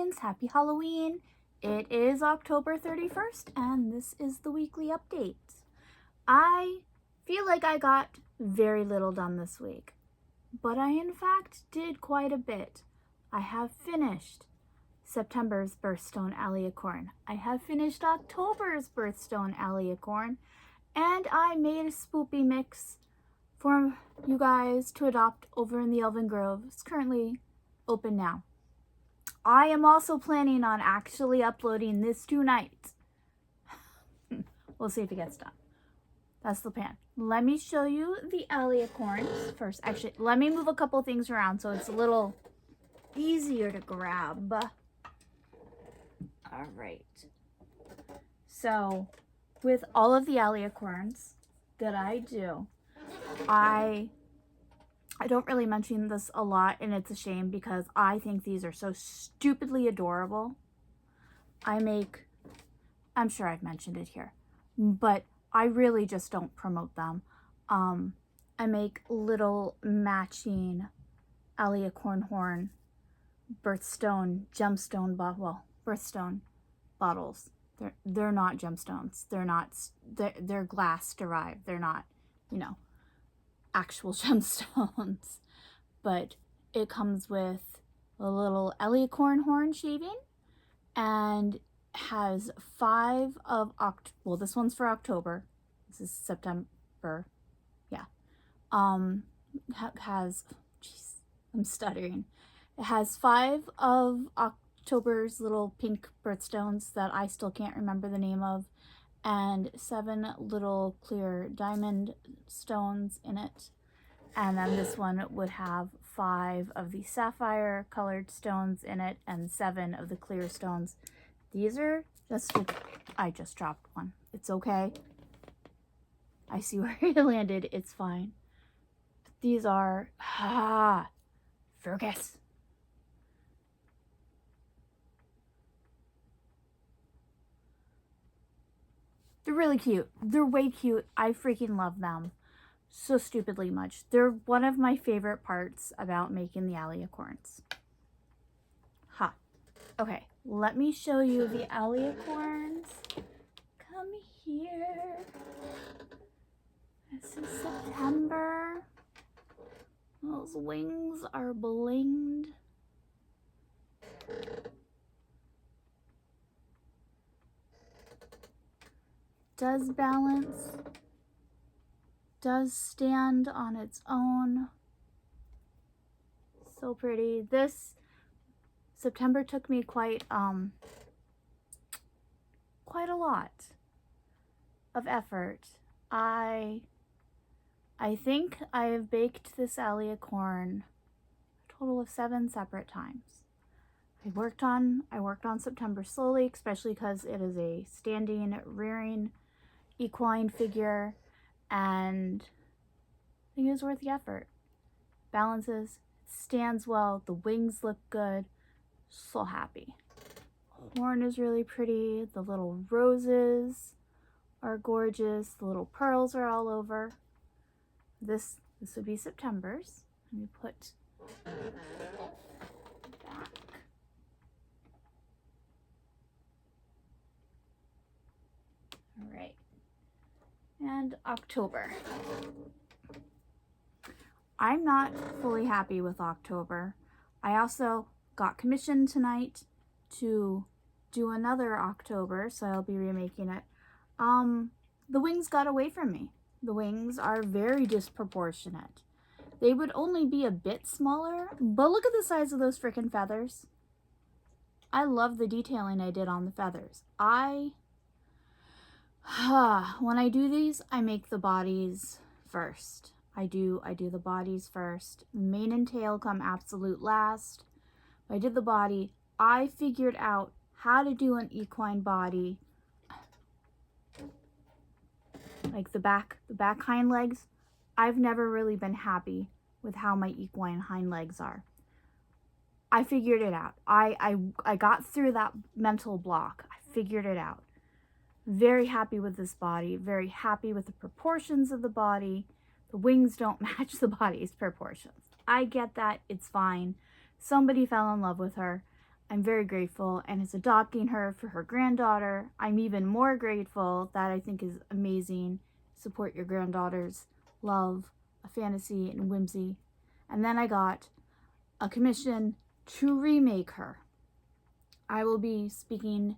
friends, happy Halloween. It is October 31st and this is the weekly update. I feel like I got very little done this week, but I in fact did quite a bit. I have finished September's Birthstone Aliacorn. I have finished October's Birthstone Aliacorn, and I made a spoopy mix for you guys to adopt over in the Elven Grove. It's currently open now. I am also planning on actually uploading this tonight. We'll see if it gets done. That's the plan. Let me show you the Aliacorns first. Actually, let me move a couple things around so it's a little easier to grab. All right. So, with all of the Aliacorns that I do, I don't really mention this a lot, and it's a shame because I think these are so stupidly adorable. I'm sure I've mentioned it here, but I really just don't promote them. I make little matching Aliacorn horn, birthstone, gemstone, birthstone bottles. They're not gemstones. They're glass derived. They're not, actual gemstones, but it comes with a little Aliacorn horn shaving and has 5 of this one's for October. This is September. Yeah. I'm stuttering. It has 5 of October's little pink birthstones that I still can't remember the name of, and 7 little clear diamond stones in it. And then this one would have 5 of the sapphire colored stones in it and 7 of the clear stones. These are I just dropped one. It's okay. I see where it landed. It's fine. These are, Fergus. They're really cute. They're way cute. I freaking love them so stupidly much. They're one of my favorite parts about making the Aliacorns. Okay, let me show you the Aliacorns. Come here. This is September. Those wings are blinged. Does balance, does stand on its own. So pretty. This September took me quite a lot of effort. I think I have baked this Aliacorn a total of 7 separate times. I worked on September slowly, especially because it is a standing, rearing equine figure, and I think it was worth the effort. Balances, stands well, the wings look good. So happy. Horn is really pretty. The little roses are gorgeous. The little pearls are all over. This would be September's. Let me put back. All right. And October. I'm not fully happy with October. I also got commissioned tonight to do another October, so I'll be remaking it. The wings got away from me. The wings are very disproportionate. They would only be a bit smaller, but look at the size of those freaking feathers. I love the detailing I did on the feathers. When I do these, I make the bodies first. I do the bodies first. Mane and tail come absolute last. I did the body. I figured out how to do an equine body. Like the back hind legs. I've never really been happy with how my equine hind legs are. I figured it out. I got through that mental block. I figured it out. Very happy with this body. Very happy with the proportions of the body. The wings don't match the body's proportions. I get that. It's fine. Somebody fell in love with her. I'm very grateful and is adopting her for her granddaughter. I'm even more grateful. That I think is amazing. Support your granddaughter's love, a fantasy, and whimsy. And then I got a commission to remake her. I will be speaking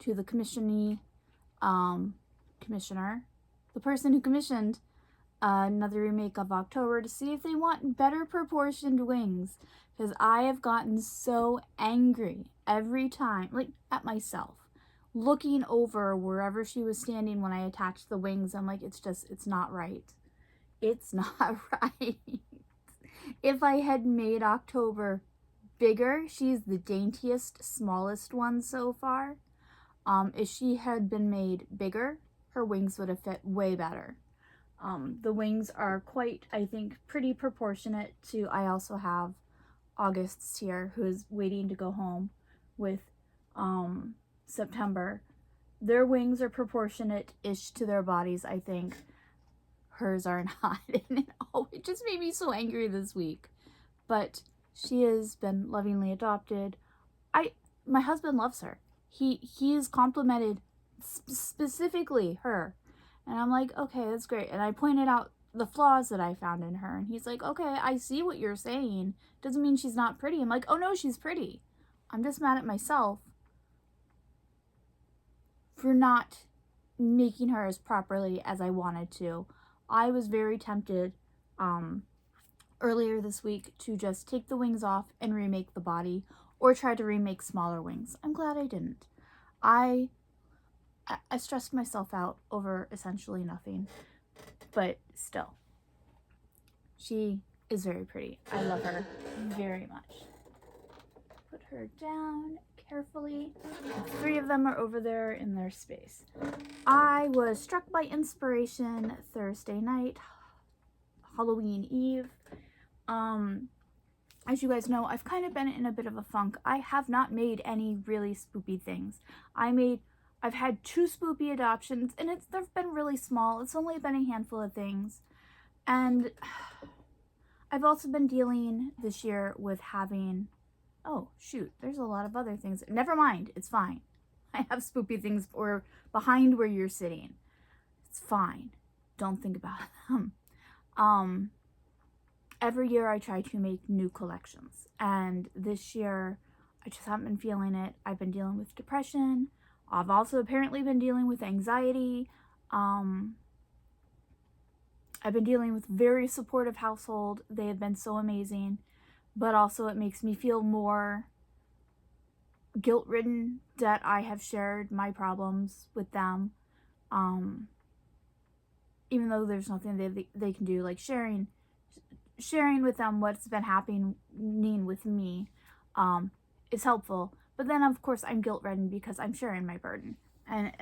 to the commissioner, the person who commissioned another remake of October, to see if they want better proportioned wings, because I have gotten so angry every time, like at myself, looking over wherever she was standing when I attached the wings. I'm like, it's not right. It's not right. If I had made October bigger, she's the daintiest, smallest one so far. If she had been made bigger, her wings would have fit way better. The wings are quite, I think, pretty proportionate to, I also have August's here, who is waiting to go home with September. Their wings are proportionate-ish to their bodies, I think. Hers are not. And it just made me so angry this week. But she has been lovingly adopted. My husband loves her. He has complimented specifically her. And I'm like, okay, that's great. And I pointed out the flaws that I found in her. And he's like, okay, I see what you're saying. Doesn't mean she's not pretty. I'm like, oh no, she's pretty. I'm just mad at myself for not making her as properly as I wanted to. I was very tempted earlier this week to just take the wings off and remake the body, or try to remake smaller wings. I'm glad I didn't. I stressed myself out over essentially nothing, but still, she is very pretty. I love her very much. Put her down carefully. 3 of them are over there in their space. I was struck by inspiration Thursday night, Halloween Eve. As you guys know, I've kind of been in a bit of a funk. I have not made any really spoopy things. I've had 2 spoopy adoptions, and they've been really small. It's only been a handful of things. And I've also been dealing this year with having, oh shoot, there's a lot of other things. Never mind, it's fine. I have spoopy things behind where you're sitting. It's fine. Don't think about them. Every year I try to make new collections, and this year I just haven't been feeling it. I've been dealing with depression. I've also apparently been dealing with anxiety. I've been dealing with a very supportive household. They have been so amazing, but also it makes me feel more guilt-ridden that I have shared my problems with them. Even though there's nothing they can do, like sharing with them what's been happening with me is helpful. But then of course I'm guilt-ridden because I'm sharing my burden, and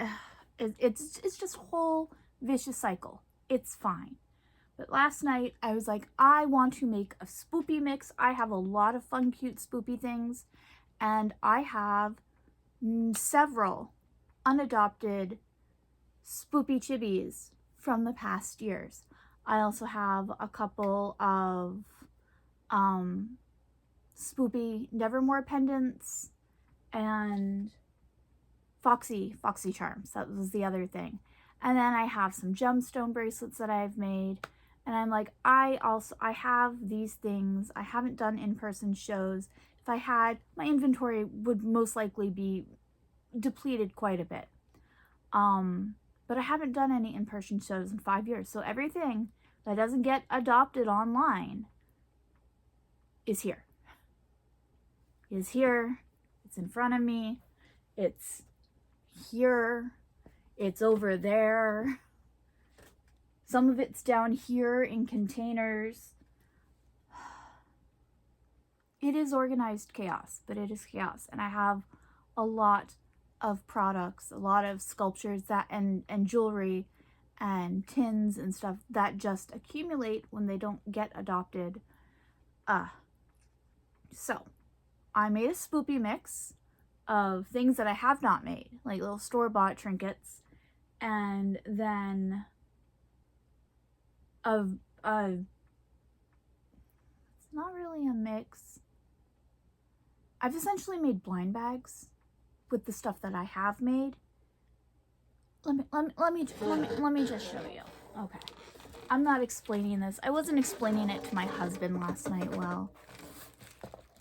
it's just a whole vicious cycle. It's fine. But last night I was like, I want to make a spoopy mix. I have a lot of fun, cute spoopy things, and I have several unadopted spoopy chibis from the past years. I also have a couple of spoopy Nevermore pendants and Foxy charms. That was the other thing. And then I have some gemstone bracelets that I've made. And I'm like, I have these things. I haven't done in-person shows. If I had, my inventory would most likely be depleted quite a bit. But I haven't done any in-person shows in 5 years. So everything that doesn't get adopted online is here. It's here. It's in front of me. It's here. It's over there. Some of it's down here in containers. It is organized chaos, but it is chaos. And I have a lot of products, a lot of sculptures that and jewelry and tins and stuff that just accumulate when they don't get adopted. So I made a spoopy mix of things that I have not made, like little store-bought trinkets, and then it's not really a mix. I've essentially made blind bags with the stuff that I have made. Let me just show you. Okay. I'm not explaining this. I wasn't explaining it to my husband last night well.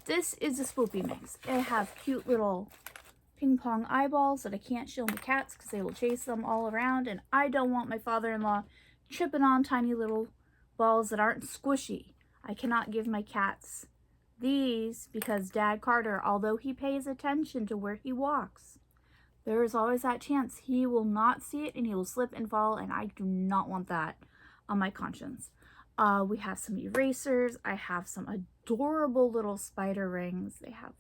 This is a spoopy mix. It has cute little ping pong eyeballs that I can't show my cats because they will chase them all around, and I don't want my father-in-law tripping on tiny little balls that aren't squishy. I cannot give my cats these because Dad Carter, although he pays attention to where he walks, there is always that chance he will not see it and he will slip and fall, and I do not want that on my conscience. We have some erasers. I have some adorable little spider rings. They have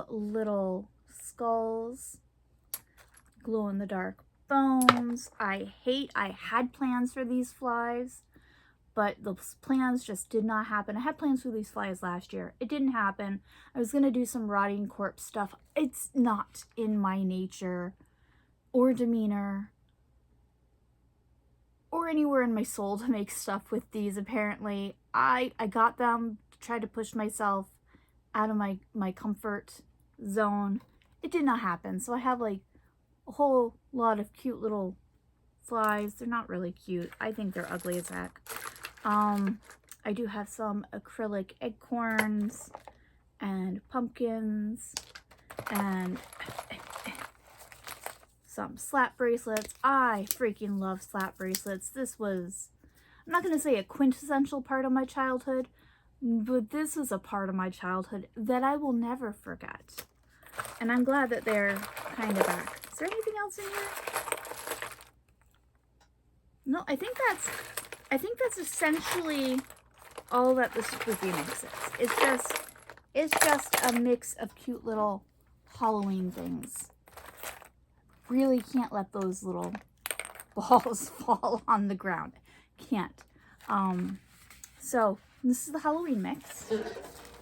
little skulls, glow-in-the-dark bones. I had plans for these flies, but those plans just did not happen. I had plans for these flies last year. It didn't happen. I was going to do some rotting corpse stuff. It's not in my nature or demeanor or anywhere in my soul to make stuff with these, apparently. I got them to try to push myself out of my comfort zone. It did not happen. So I have like a whole lot of cute little flies. They're not really cute. I think they're ugly as heck. I do have some acrylic acorns and pumpkins and some slap bracelets. I freaking love slap bracelets. This was, I'm not going to say a quintessential part of my childhood, but this is a part of my childhood that I will never forget. And I'm glad that they're kind of back. Is there anything else in here? No, I think that's essentially all that the spoopy mix is. It's just a mix of cute little Halloween things. Really can't let those little balls fall on the ground. Can't. So this is the Halloween mix,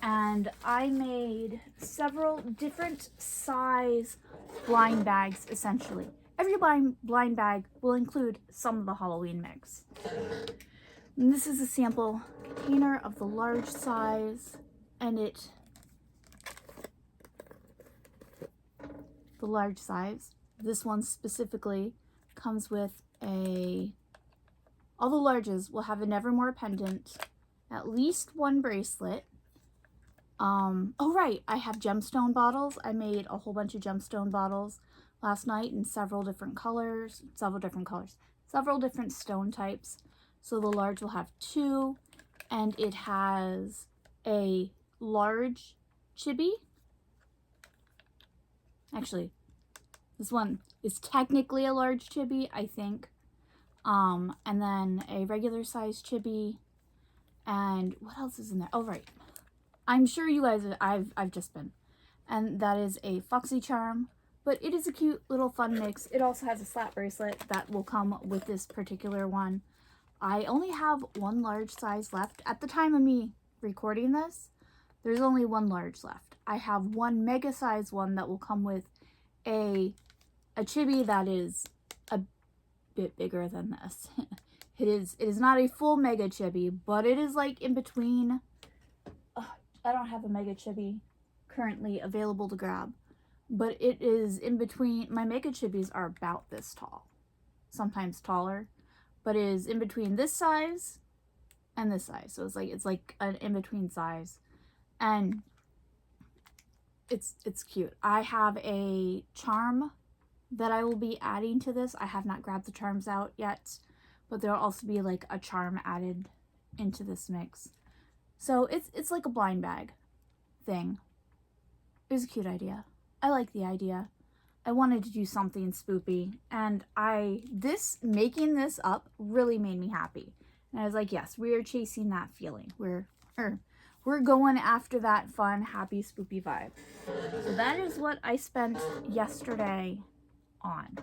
and I made several different size blind bags, essentially. Every blind bag will include some of the Halloween mix. And this is a sample container of the large size, and the large size, this one specifically comes with all the larges will have a Nevermore pendant, at least one bracelet. Oh right, I have gemstone bottles. I made a whole bunch of gemstone bottles last night in several different stone types. So the large will have 2, and it has a large chibi. Actually, this one is technically a large chibi, I think. And then a regular size chibi. And what else is in there? Oh, right. I'm sure you guys, I've just been. And that is a Foxy Charm. But it is a cute little fun mix. It also has a slap bracelet that will come with this particular one. I only have one large size left. At the time of me recording this, there's only one large left. I have one mega size one that will come with a chibi that is a bit bigger than this. It is not a full mega chibi, but it is like in between. I don't have a mega chibi currently available to grab, but it is in between. My mega chibis are about this tall, sometimes taller, but it is in between this size and this size. So it's like an in-between size, and it's cute. I have a charm that I will be adding to this. I have not grabbed the charms out yet, but there'll also be like a charm added into this mix. So it's like a blind bag thing. It was a cute idea. I like the idea. I wanted to do something spoopy, and making this up really made me happy. And I was like, yes, we are chasing that feeling. We're going after that fun, happy, spoopy vibe. So that is what I spent yesterday on.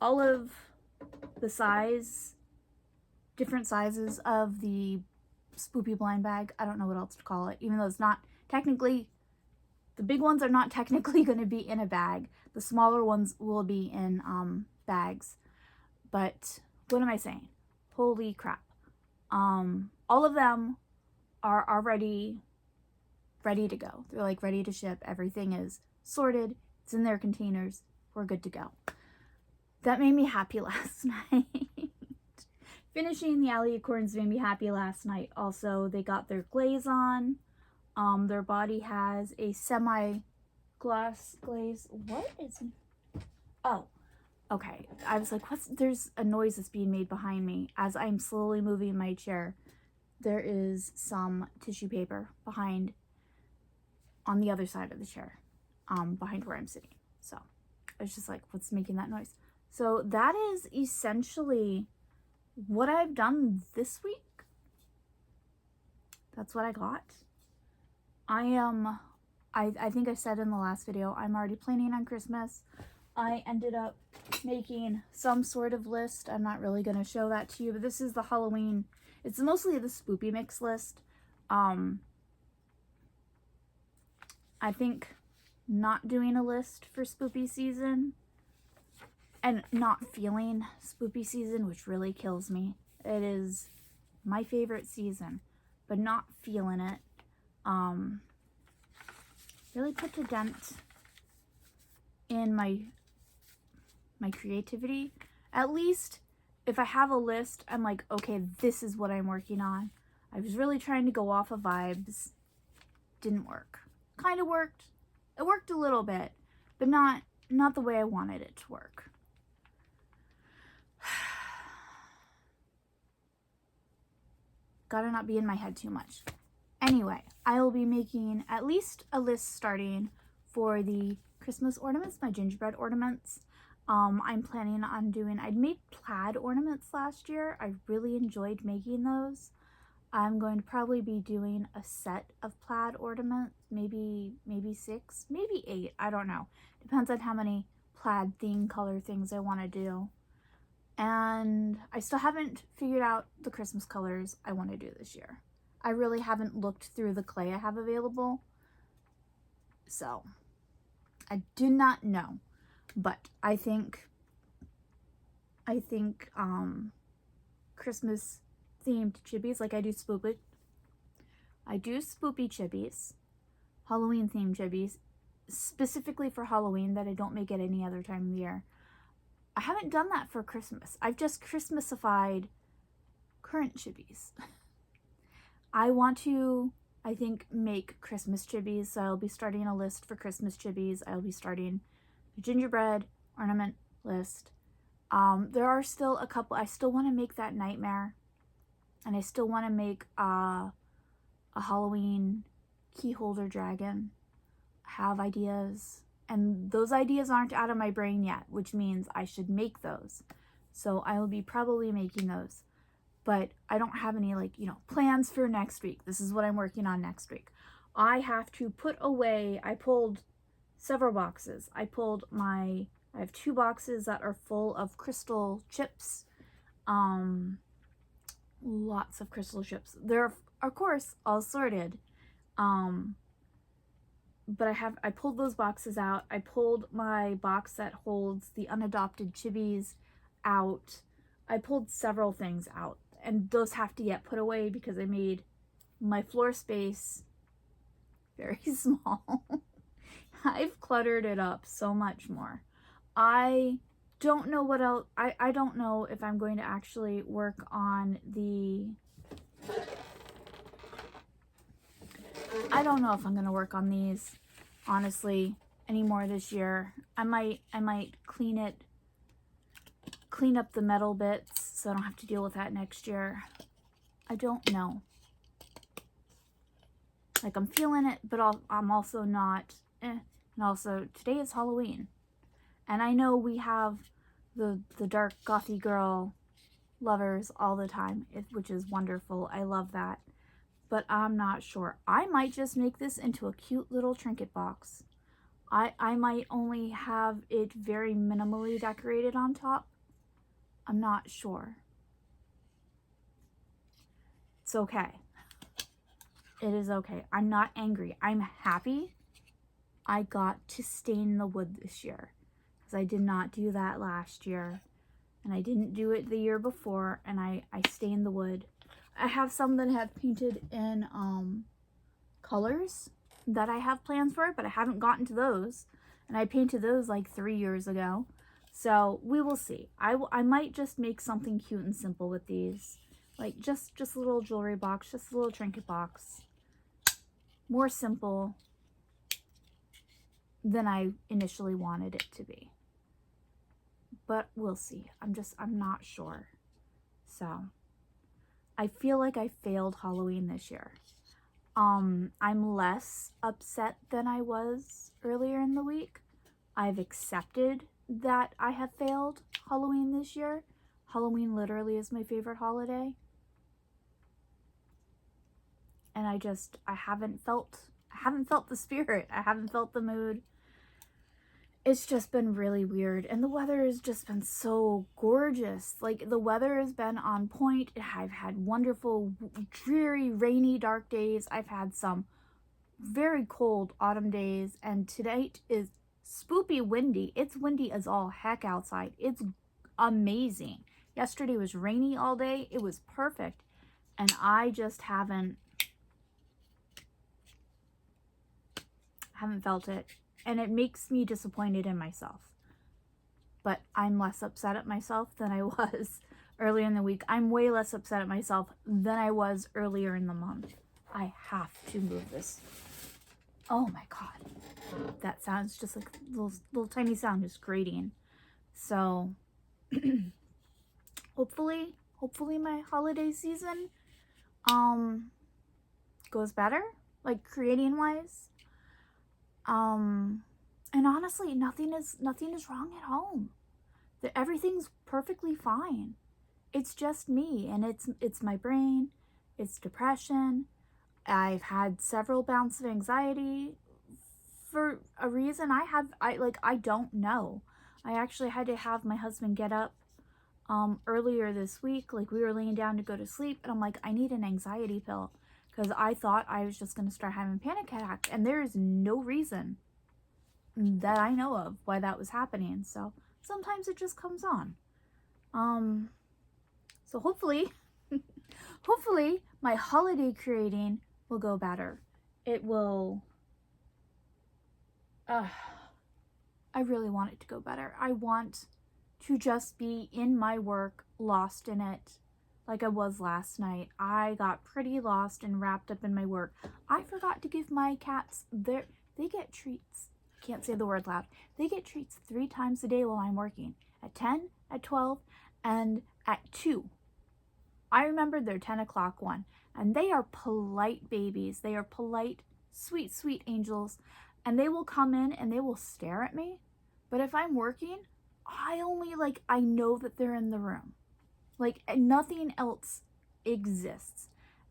All of the different sizes of the spoopy blind bag. I don't know what else to call it, even though it's not technically, the big ones are not technically going to be in a bag. The smaller ones will be in bags. But what am I saying? Holy crap. All of them are already ready to go. They're like ready to ship. Everything is sorted. It's in their containers. We're good to go. That made me happy last night. Finishing the alley acorns made me happy last night. Also, they got their glaze on. Their body has a semi-gloss glaze. What is... Oh, okay. I was like, there's a noise that's being made behind me as I'm slowly moving my chair. There is some tissue paper behind, on the other side of the chair, behind where I'm sitting. So I was just like, what's making that noise? So that is essentially what I've done this week. That's what I got. I think I said in the last video, I'm already planning on Christmas. I ended up making some sort of list. I'm not really going to show that to you, but this is the Halloween. It's mostly the Spoopy Mix list. I think not doing a list for Spoopy season and not feeling Spoopy season, which really kills me. It is my favorite season, but not feeling it really put a dent in my creativity. At least if I have a list, I'm like, okay, this is what I'm working on. I was really trying to go off of vibes. Didn't work. Kind of worked. It worked a little bit, but not the way I wanted it to work. Gotta not be in my head too much. Anyway, I will be making at least a list starting for the Christmas ornaments, my gingerbread ornaments. I'm planning on doing, I'd made plaid ornaments last year. I really enjoyed making those. I'm going to probably be doing a set of plaid ornaments, maybe 6, maybe 8, I don't know. Depends on how many plaid theme color things I want to do. And I still haven't figured out the Christmas colors I want to do this year. I really haven't looked through the clay I have available. So, I do not know. But I think Christmas themed chibis, like I do spoopy chibis, Halloween themed chibis, specifically for Halloween that I don't make at any other time of the year. I haven't done that for Christmas. I've just Christmasified current chibis. I want to, I think, make Christmas chibis, so I'll be starting a list for Christmas chibis. I'll be starting the gingerbread ornament list. There are still a couple. I still want to make that nightmare, and I still want to make a Halloween key holder dragon. I have ideas, and those ideas aren't out of my brain yet, which means I should make those. So I will be probably making those, but I don't have any plans for next week. This is what I'm working on next week. I have to put away, I pulled several boxes. I have 2 boxes that are full of crystal chips. Lots of crystal chips. They're, of course, all sorted. But I pulled those boxes out. I pulled my box that holds the unadopted chibis out. I pulled several things out, and those have to get put away because I made my floor space very small. I've cluttered it up so much more. I don't know what else. I don't know if I'm going to actually work on the... I don't know if I'm going to work on these, honestly, anymore this year. I might clean up the metal bits so I don't have to deal with that next year. I don't know. Like, I'm feeling it, but I'm also not. And also, today is Halloween. And I know we have the dark gothy girl lovers all the time, which is wonderful. I love that. But I'm not sure. I might just make this into a cute little trinket box. I might only have it very minimally decorated on top. I'm not sure. It's okay. It is okay. I'm not angry. I'm happy I got to stain the wood this year, because I did not do that last year, and I didn't do it the year before, and I stained the wood. I have some that I have painted in colors, that I have plans for, but I haven't gotten to those. And I painted those like 3 years ago. So we will see. I might just make something cute and simple with these. Like just a little jewelry box, just a little trinket box. More simple than I initially wanted it to be. But we'll see. I'm not sure. So I feel like I failed Halloween this year. I'm less upset than I was earlier in the week. I've accepted that I have failed Halloween this year. Halloween literally is my favorite holiday. And I haven't felt the spirit. I haven't felt the mood. It's just been really weird. And the weather has just been so gorgeous. Like, the weather has been on point. I've had wonderful, dreary, rainy, dark days. I've had some very cold autumn days. And tonight is spoopy windy. It's windy as all heck outside. It's amazing. Yesterday was rainy all day. It was perfect. And I just haven't felt it. And it makes me disappointed in myself. But I'm less upset at myself than I was earlier in the week. I'm way less upset at myself than I was earlier in the month. I have to move this. Oh my god. That sounds just like a little tiny sound, just grating. So hopefully my holiday season goes better, like creating wise. And honestly, nothing is wrong at home. Everything's perfectly fine. It's just me, and it's my brain. It's depression. I've had several bouts of anxiety for a reason I don't know. I actually had to have my husband get up earlier this week. Like, we were laying down to go to sleep, and I'm like, I need an anxiety pill, because I thought I was just going to start having panic attacks, and there is no reason that I know of why that was happening. So sometimes it just comes on. So hopefully my holiday creating will go better. It will. I really want it to go better. I want to just be in my work, lost in it, like I was last night. I got pretty lost and wrapped up in my work. I forgot to give my cats they get treats. I can't say the word loud. They get treats 3 times a day while I'm working. At 10, at 12, and at 2. I remembered their 10 o'clock one. And they are polite babies. They are polite, sweet, sweet angels. And they will come in and they will stare at me. But if I'm working, I know that they're in the room. Like, nothing else exists.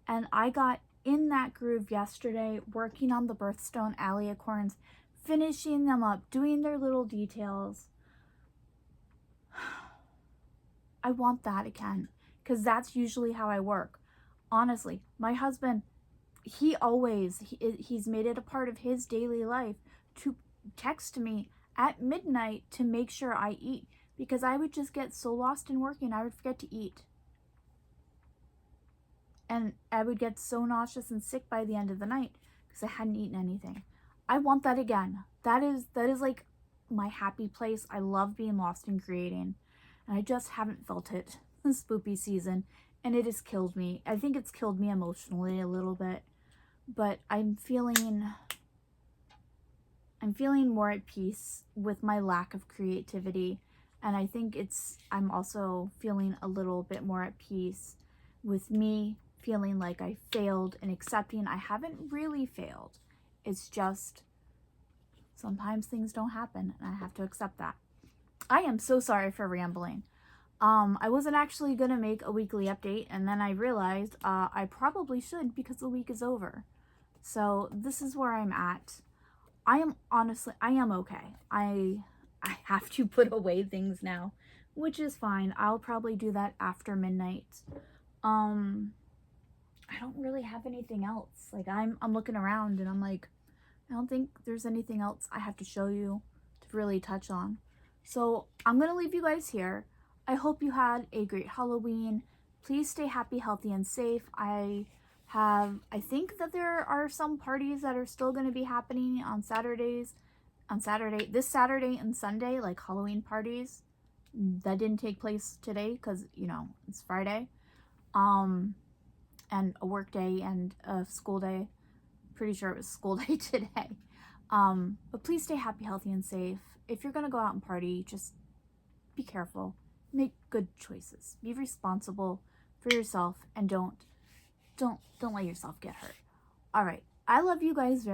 And I got in that groove yesterday, working on the birthstone alley acorns, finishing them up, doing their little details. I want that again, because that's usually how I work. Honestly, my husband, he's made it a part of his daily life to text me at midnight to make sure I eat, because I would just get so lost in working, I would forget to eat. And I would get so nauseous and sick by the end of the night because I hadn't eaten anything. I want that again. That is like my happy place. I love being lost in creating. And I just haven't felt it this spoopy season. And it has killed me. I think it's killed me emotionally a little bit. But I'm feeling more at peace with my lack of creativity. And I think I'm also feeling a little bit more at peace with me feeling like I failed and accepting I haven't really failed. It's just sometimes things don't happen and I have to accept that. I am so sorry for rambling. I wasn't actually going to make a weekly update, and then I realized I probably should because the week is over. So this is where I'm at. I am okay. I have to put away things now, which is fine. I'll probably do that after midnight. I don't really have anything else. Like, I'm looking around and I'm like, I don't think there's anything else I have to show you to really touch on. So I'm going to leave you guys here. I hope you had a great Halloween. Please stay happy, healthy, and safe. I I think that there are some parties that are still going to be happening on this Saturday and Sunday, like Halloween parties that didn't take place today because, it's Friday. And a work day and a school day. Pretty sure it was school day today. But please stay happy, healthy, and safe. If you're going to go out and party, just be careful. Make good choices. Be responsible for yourself and don't let yourself get hurt. All right. I love you guys very